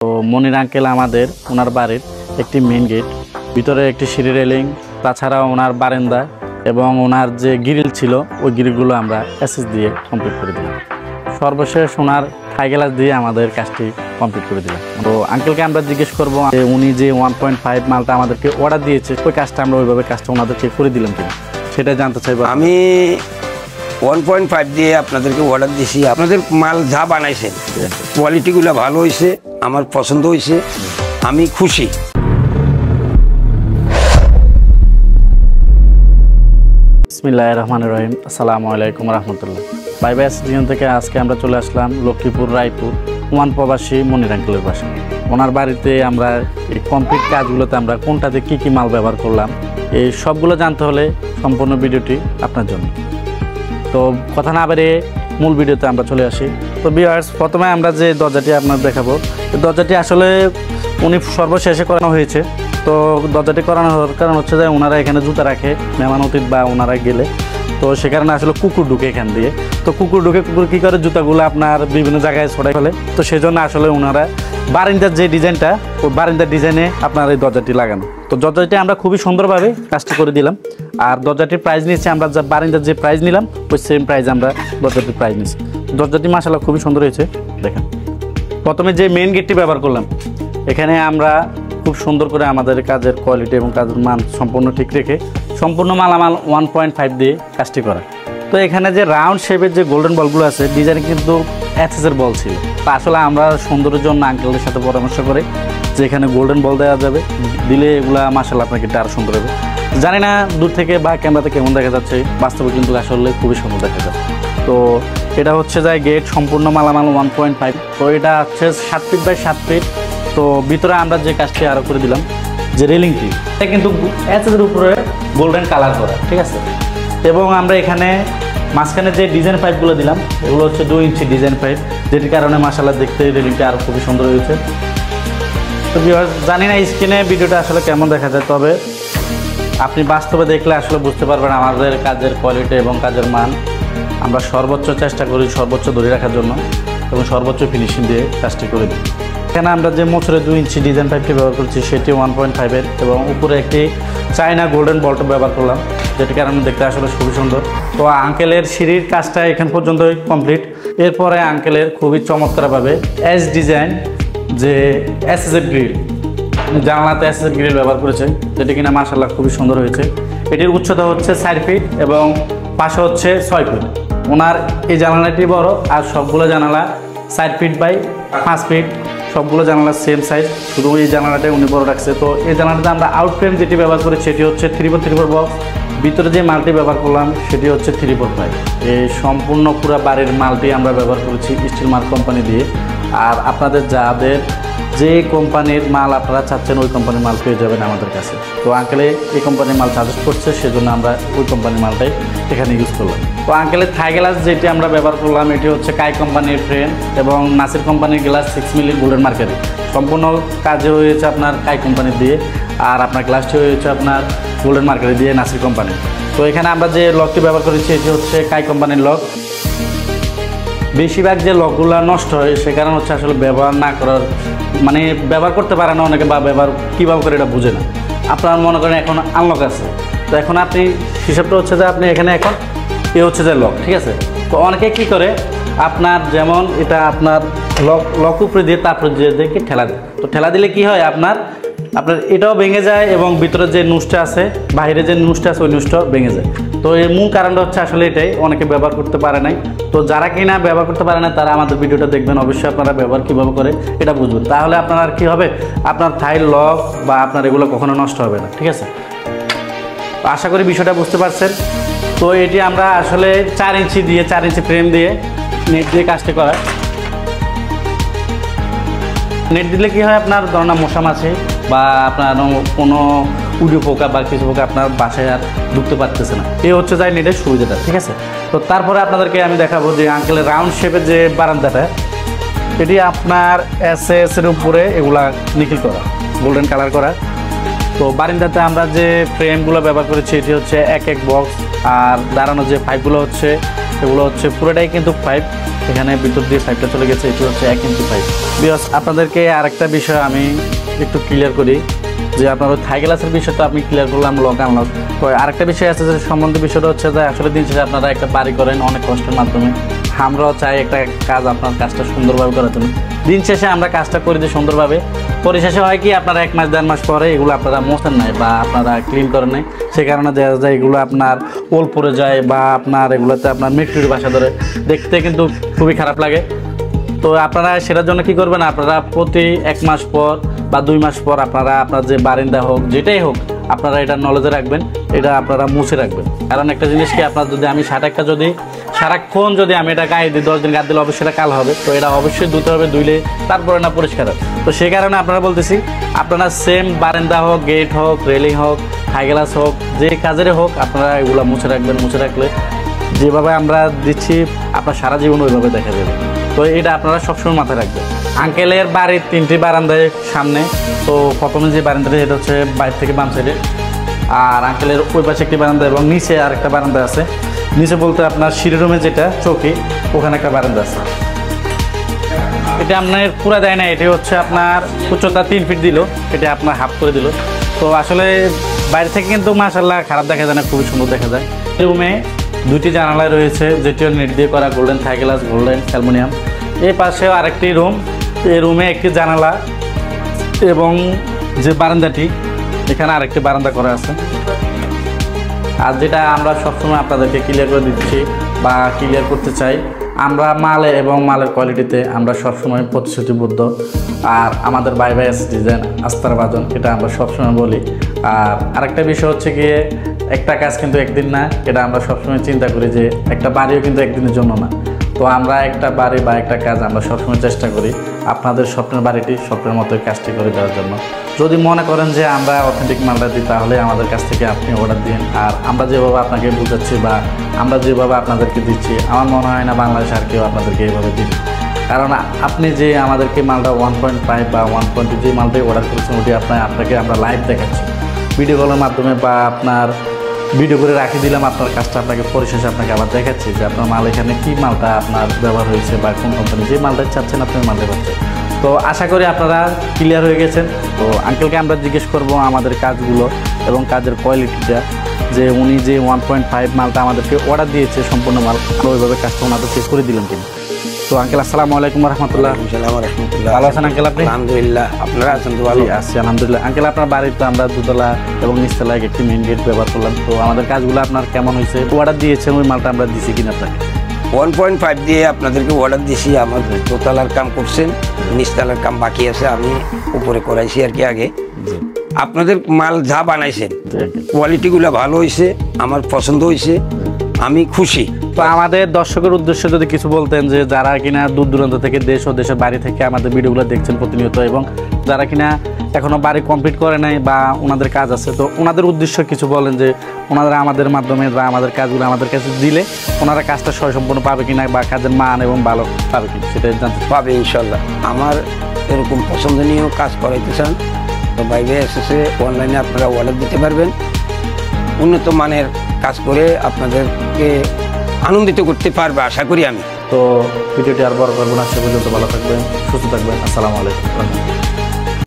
তো মনির আঙ্কেল আমাদের ওনার বাড়ির একটি মেইন গেট, ভিতরে একটি সিঁড়ি রেলিং, তাছাড়াও ওনার বারান্দা এবং ওনার যে গ্রিল ছিল ওই গ্রিলগুলো আমরা এসএস দিয়ে কমপ্লিট করে দিলাম। সর্বশেষ ওনার থাই গ্লাস দিয়ে আমাদের কাজটি কমপ্লিট করে দিলাম। তো আঙ্কেলকে আমরা জিজ্ঞেস করবো যে উনি যে 1.5 মালটা আমাদেরকে অর্ডার দিয়েছে ওই কাজটা আমরা ওইভাবে কাজটা ওনাদেরকে করে দিলাম কিনা সেটা জানতে চাইবো। আমি 1.5 দিয়ে আপনাদেরকে অর্ডার দিয়েছি। আপনাদের মাল যা বানাইছেন কোয়ালিটিগুলো ভালো হয়েছে, আমার পছন্দ হয়েছে, আমি খুশি। বিসমিল্লাহির রহমানির রহিম। আসসালামু আলাইকুম রহমতুল্লাহ। বাই বাই জীবন থেকে আজকে আমরা চলে আসলাম লক্ষ্মীপুর রায়পুর ওমান প্রবাসী মনির আঙ্কেলের বাসায়। ওনার বাড়িতে আমরা এই কমপ্লিট কাজগুলোতে আমরা কোনটাতে কী কী মাল ব্যবহার করলাম এই সবগুলো জানতে হলে সম্পূর্ণ ভিডিওটি আপনার জন্য। তো কথা না বেরিয়ে মূল ভিডিওতে আমরা চলে আসি। তো ভিউয়ার্স, প্রথমে আমরা যে দরজাটি আপনার দেখাবো, দরজাটি আসলে উনি সর্বশেষে করানো হয়েছে। তো দরজাটি করানো হওয়ার কারণ হচ্ছে যে ওনারা এখানে জুতা রাখে মেহমান অতীত বা ওনারা গেলে, তো সে কারণে আসলে কুকুর ঢুকে এখান দিয়ে। তো কুকুর কী করে জুতাগুলো আপনার বিভিন্ন জায়গায় ছড়াই ফেলে, তো সেই জন্য আসলে ওনারা বারিন্দার যে ডিজাইনটা ওই বারিন্দার ডিজাইনে আপনার এই দরজাটি লাগানো। তো দরজাটি আমরা খুবই সুন্দরভাবে কাজটি করে দিলাম। আর দরজাটির প্রাইস নিয়েছি আমরা যা বারিন্দার যে প্রাইস নিলাম ওই সেম প্রাইস আমরা দরজাটির প্রাইস নিয়েছি। দরজাটি মাশাআল্লাহ খুবই সুন্দর হয়েছে। দেখেন, প্রথমে যে মেইন গেটটি ব্যবহার করলাম, এখানে আমরা খুব সুন্দর করে আমাদের কাজের কোয়ালিটি এবং কাজের মান সম্পূর্ণ ঠিক রেখে সম্পূর্ণ মালামাল 1.5 দিয়ে কাজটি করা। তো এখানে যে রাউন্ড শেপের যে গোল্ডেন বলগুলো আছে ডিজাইন কিন্তু অ্যাক্সেসের বল ছিল। তো আসলে আমরা সুন্দরের জন্য আঙ্কেলদের সাথে পরামর্শ করে যে এখানে গোল্ডেন বল দেওয়া যাবে, দিলে এগুলা মাশাআল্লাহ আপনাকে আরও সুন্দর হবে। জানি না দূর থেকে বা ক্যামেরাতে কেমন দেখা যাচ্ছে, বাস্তবে কিন্তু আসলে খুবই সুন্দর দেখা যায়। তো এটা হচ্ছে যায় গেট সম্পূর্ণ মালামাল 1.5। তো এটা হচ্ছে 7 ফিট বাই 7 ফিট। তো ভিতরে আমরা যে কাজটি আরও করে দিলাম যে রেলিংটি, এটা কিন্তু অ্যাচের উপরে গোল্ডেন কালার করা, ঠিক আছে। এবং আমরা এখানে মাঝখানে যে ডিজাইন পাইপগুলো দিলাম এগুলো হচ্ছে 2 ইঞ্চি ডিজাইন পাইপ, যেটির কারণে মাশাআল্লাহ দেখতে রেলিংটা আরও খুবই সুন্দর হয়েছে। তো জানি না স্ক্রিনে ভিডিওটা আসলে কেমন দেখা যায়, তবে আপনি বাস্তবে দেখলে আসলে বুঝতে পারবেন আমাদের কাজের কোয়ালিটি এবং কাজের মান। আমরা সর্বোচ্চ চেষ্টা করি সর্বোচ্চ ধরে রাখার জন্য এবং সর্বোচ্চ ফিনিশিং দিয়ে কাজটি করে দিই। এখানে আমরা যে মোচরে 2 ইঞ্চি ডিজাইন পাইপটি ব্যবহার করছি সেটি 1.5 এবং উপরে একটি চায়না গোল্ডেন বলটা ব্যবহার করলাম, যেটির কারণে দেখতে আসলে খুবই সুন্দর। তো আঙ্কেলের সিঁড়ির কাজটা এখান পর্যন্তই কমপ্লিট। এরপরে আঙ্কেলের খুবই চমৎকারভাবে এস ডিজাইন যে এসএসএফ গ্রিল, জানলাতে এসএসএফ গ্রিল ব্যবহার করেছে, যেটি কিনা মাশাআল্লাহ খুবই সুন্দর হয়েছে। এটির উচ্চতা হচ্ছে 4 ফিট এবং পাশে হচ্ছে 6 ফিট। ওনার এই জানালাটি বড় আর সবগুলো জানালা 4 ফিট বাই 5 ফিট, সবগুলো জানালা সেম সাইজ, শুধু এই জানালাটাই উনি বড় রাখছে। তো এই জানালাতে আমরা আউট ফ্রেম যেটি ব্যবহার করি সেটি হচ্ছে 3x3 বক্স। ভিতরে যে মালটি ব্যবহার করলাম সেটি হচ্ছে 3x5। এই সম্পূর্ণ পুরো বাড়ির মালটি আমরা ব্যবহার করেছি স্টিল মার্ক কোম্পানি দিয়ে। আর আপনাদের যাদের যে কোম্পানির মাল আপনারা চাচ্ছেন ওই কোম্পানির মাল পেয়ে যাবেন আমাদের কাছে। তো আঙ্কেলে এই কোম্পানির মাল সাজেস্ট করছে, সেজন্য আমরা ওই কোম্পানির মালটাই এখানে ইউজ করলাম। তো আঙ্কেলের থাই গ্লাস যেটি আমরা ব্যবহার করলাম এটি হচ্ছে কাই কোম্পানির ফ্রেম এবং নাসির কোম্পানির গ্লাস 6 মিলি গোল্ডেন মার্কারি। সম্পূর্ণ কাজে হয়েছে আপনার কাই কোম্পানির দিয়ে, আর আপনার গ্লাসটি হয়েছে আপনার গোল্ডেন মার্কারি দিয়ে নাসির কোম্পানির। তো এখানে আমরা যে লকটি ব্যবহার করেছি এটি হচ্ছে কাই কোম্পানির লক। বেশিরভাগ যে লকগুলো নষ্ট হয় সে কারণ হচ্ছে আসলে ব্যবহার না করার, মানে ব্যবহার করতে পারে না অনেকে বা ব্যবহার কীভাবে করে এটা বুঝে না। আপনার মনে করেন এখন আনলক আছে, তো এখন আপনি হিসাবটা হচ্ছে যে আপনি এখানে এখন হচ্ছে যে লক, ঠিক আছে। তো অনেকে কী করে আপনার যেমন এটা আপনার লক উপরে দিয়ে তারপরে দিয়ে কি ঠেলা দেয়। তো ঠেলা দিলে কি হয় আপনার এটাও ভেঙে যায় এবং ভিতরে যে নুসটা আছে বাইরে যে নুসটা আছে ওই নুসটাও ভেঙে যায়। তো এর মূল কারণটা হচ্ছে আসলে এটাই, অনেকে ব্যবহার করতে পারে নাই। তো যারা কিনা ব্যবহার করতে পারে না তারা আমাদের ভিডিওটা দেখবেন, অবশ্যই আপনারা ব্যবহার কীভাবে করে এটা বুঝবেন, তাহলে আপনার আর কী হবে আপনার থাই লক বা আপনার এগুলো কখনো নষ্ট হবে না, ঠিক আছে। আশা করি বিষয়টা বুঝতে পারছেন। তো এটি আমরা আসলে 4 ইঞ্চি ফ্রেম দিয়ে নেট দিয়ে কাজটি করা। নেট দিলে কি হয় আপনার ধরুন মশা মাছি বা আপনার কোনো উড়িও পোকা বা কিছু পোকা আপনার বাসায় আর ঢুকতে পারতেছে না, এই হচ্ছে যায় নেটের সুবিধাটা, ঠিক আছে। তো তারপরে আপনাদেরকে আমি দেখাবো যে আঙ্কেলের রাউন্ড শেপের যে বারান্দাটা, এটি আপনার এসএসের উপরে এগুলা নিখিল করা গোল্ডেন কালার করা। তো বারান্দাতে আমরা যে ফ্রেমগুলো ব্যবহার করেছি এটি হচ্ছে 1 বক্স, আর দাঁড়ানো যে পাইপগুলো হচ্ছে এগুলো হচ্ছে পুরোটাই কিন্তু পাইপ এখানে ভিতর দিয়ে পাইপটা চলে গেছে, এটি হচ্ছে 1 ইঞ্চি পাইপ। বিকজ আপনাদেরকে আরেকটা বিষয় আমি একটু ক্লিয়ার করি, যে আপনার ওই থাই গ্লাসের বিষয়টা আপনি ক্লিয়ার করলাম লক আনলক। তো আরেকটা বিষয় আছে যে সম্বন্ধে বিষয়টা হচ্ছে যে আসলে দিন শেষে আপনারা একটা বাড়ি করেন অনেক কষ্টের মাধ্যমে, আমরাও চাই একটা কাজ আপনার কাজটা সুন্দরভাবে করার জন্য। দিন শেষে আমরা কাজটা করে দিই সুন্দরভাবে, পরিশেষে হয় কি আপনারা 1 মাস 1.5 মাস পরে এগুলো আপনারা মোছেন নাই বা আপনারা ক্লিন করেন নাই, সে কারণে দেখা যায় এগুলো আপনার ওল পড়ে যায় বা আপনার এগুলোতে আপনার মেট্রির বাসা ধরে, দেখতে কিন্তু খুবই খারাপ লাগে। তো আপনারা সেটার জন্য কি করবেন, আপনারা প্রতি 1 মাস পর বা 2 মাস পর আপনারা আপনার যে বারিন্দা হোক যেটাই হোক আপনারা এটা নলেজে রাখবেন, এটা আপনারা মুছে রাখবেন। কারণ একটা জিনিস কি, আপনার যদি আমি যদি সারাক্ষণ যদি আমি এটা গায়ে দিই 10 দিন গায়ে দিলে অবশ্যই এটা কাল হবে, তো এটা অবশ্যই ধুতে হবে, ধুইলে তারপরে না পরিষ্কার হবে। তো সেই কারণে আপনারা বলতেছি আপনারা সেম বারান্দা হোক, গেট হোক, রেলিং হোক, হাই গ্লাস হোক, যে কাজেরই হোক আপনারা এগুলো মুছে রাখবেন। মুছে রাখলে যেভাবে আমরা দিচ্ছি আপনার সারা জীবন ওইভাবে দেখা যাবে। তো এটা আপনারা সবসময় মাথায় রাখবেন। আঙ্কেলের বাড়ির 3টি বারান্দায় সামনে, তো প্রথমে যে বারান্দাটা এটা হচ্ছে বাইরে থেকে বাম সাইডে, আর আঙ্কেলের ওই পাশে একটি বারান্দা এবং নিচে আরেকটা বারান্দা আছে। নিচে বলতে আপনার সিঁড়ি রুমে যেটা চৌকি, ওখানে একটা বারান্দা আছে। এটা আপনার পুরা দেয় না, এটি হচ্ছে আপনার উচ্চতা 3 ফিট দিল, এটা আপনার হাফ করে দিল। তো আসলে বাইরে থেকে কিন্তু মাশাআল্লাহ খারাপ দেখা যায় না, খুবই সুন্দর দেখা যায়। এই রুমে 2টি জানালা রয়েছে, যেটিও নেট দিয়ে করা, golden Thai glass, golden aluminium. এই পাশেও আরেকটি রুম, এই রুমে একটি জানালা এবং যে বারান্দাটি, এখানে আরেকটি বারান্দা করা আছে। আর যেটা আমরা সবসময় আপনাদেরকে ক্লিয়ার করে দিচ্ছি বা ক্লিয়ার করতে চাই, আমরা মালে এবং মালের কোয়ালিটিতে আমরা সবসময় প্রতিশ্রুতিবদ্ধ। আর আমাদের বাই বাই ডিজাইন আস্থার বাদন, এটা আমরা সবসময় বলি। আর আরেকটা বিষয় হচ্ছে গিয়ে, একটা কাজ কিন্তু একদিন না, এটা আমরা সবসময় চিন্তা করি যে একটা বাড়িও কিন্তু একদিনের জন্য না। তো আমরা একটা বাড়ি বা একটা কাজ আমরা সবসময় চেষ্টা করি আপনাদের স্বপ্নের বাড়িটি স্বপ্নের মতোই কাজটি করে দেওয়ার জন্য। যদি মনে করেন যে আমরা অথেন্টিক মালটা দিই, তাহলে আমাদের কাছ থেকে আপনি অর্ডার দিন। আর আমরা যেভাবে আপনাকে বুঝাচ্ছি বা আমরা যেভাবে আপনাদেরকে দিচ্ছি, আমার মনে হয় না বাংলাদেশে আর কেউ আপনাদেরকে এইভাবে দিবে। কারণ আপনি যে আমাদেরকে মালটা 1.5 বা 1.2 যে মালটাই অর্ডার করেছেন, ওটি আপনাকে আমরা লাইভ দেখাচ্ছি ভিডিও কলের মাধ্যমে, বা আপনার ভিডিও করে রাখি দিলাম আপনার কাজটা, আপনাকে পরিশেষে আপনাকে আবার দেখাচ্ছি যে আপনার মাল এখানে কী মালটা আপনার ব্যবহার হয়েছে বা কোন কোম্পানি যে মালটা চাচ্ছেন আপনি মালটা পাচ্ছেন। তো আশা করি আপনারা ক্লিয়ার হয়ে গেছেন। তো আঙ্কেলকে আমরা জিজ্ঞেস করব আমাদের কাজগুলো এবং কাজের কোয়ালিটিটা, যে উনি যে 1.5 মালটা আমাদেরকে অর্ডার দিয়েছে সম্পূর্ণ মাল, ওইভাবে কাজটা ওনাদেরকে করে দিলেন কিনা। তো আঙ্কেল আসসালামু আলাইকুম রহমতুল্লাহ। ভালো আছেন আঙ্কেল আপনি? আলহামদুলিল্লাহ, আপনারা আছেন তো? ভালো আছি আলহামদুলিল্লাহ। আঙ্কেল আপনার বাড়িতে আমরা দুতলা এবং নিচতলায় একটি মেইন গেট ব্যবহার করলাম, তো আমাদের কাজগুলো আপনার কেমন হয়েছে? অর্ডার দিয়েছেন ওই মালটা আমরা দিছি কিনা আপনাকে? 1.5 দিয়ে আপনাদেরকে অর্ডার দিছি। আমার দোতলার কাম করছেন, নিচতলার কাম বাকি আছে, আমি উপরে করাইছি আর কি আগে। আপনাদের মাল যা বানাইছেন কোয়ালিটিগুলো ভালো হয়েছে, আমার পছন্দ হয়েছে, আমি খুশি। তো আমাদের দর্শকের উদ্দেশ্যে যদি কিছু বলতেন, যে যারা কিনা দূর দূরান্ত থেকে, দেশ ও দেশের বাড়ি থেকে আমাদের ভিডিওগুলো দেখছেন প্রতিনিয়ত, এবং যারা কিনা এখনও বাড়ি কমপ্লিট করে নাই বা ওনাদের কাজ আছে, তো ওনাদের উদ্দেশ্য কিছু বলেন, যে ওনারা আমাদের মাধ্যমে বা আমাদের কাজগুলো আমাদের কাছে দিলে ওনারা কাজটা সম্পূর্ণ পাবে কিনা বা কাজের মান এবং ভালো পাবে কিনা সেটা জানতে পাবে ইনশাল্লাহ। আমার এরকম পছন্দনীয় কাজ করাইতে চান তো বাইরে এসেছে অনলাইনে আপনারা অর্ডার দিতে পারবেন। উন্নত মানের কাজ করে আপনাদেরকে আনন্দিত করতে পারবে আশা করি আমি। তো ভিডিওটি আর বড় করবো না, সে পর্যন্ত ভালো থাকবেন, সুস্থ থাকবেন। আসসালামু আলাইকুম।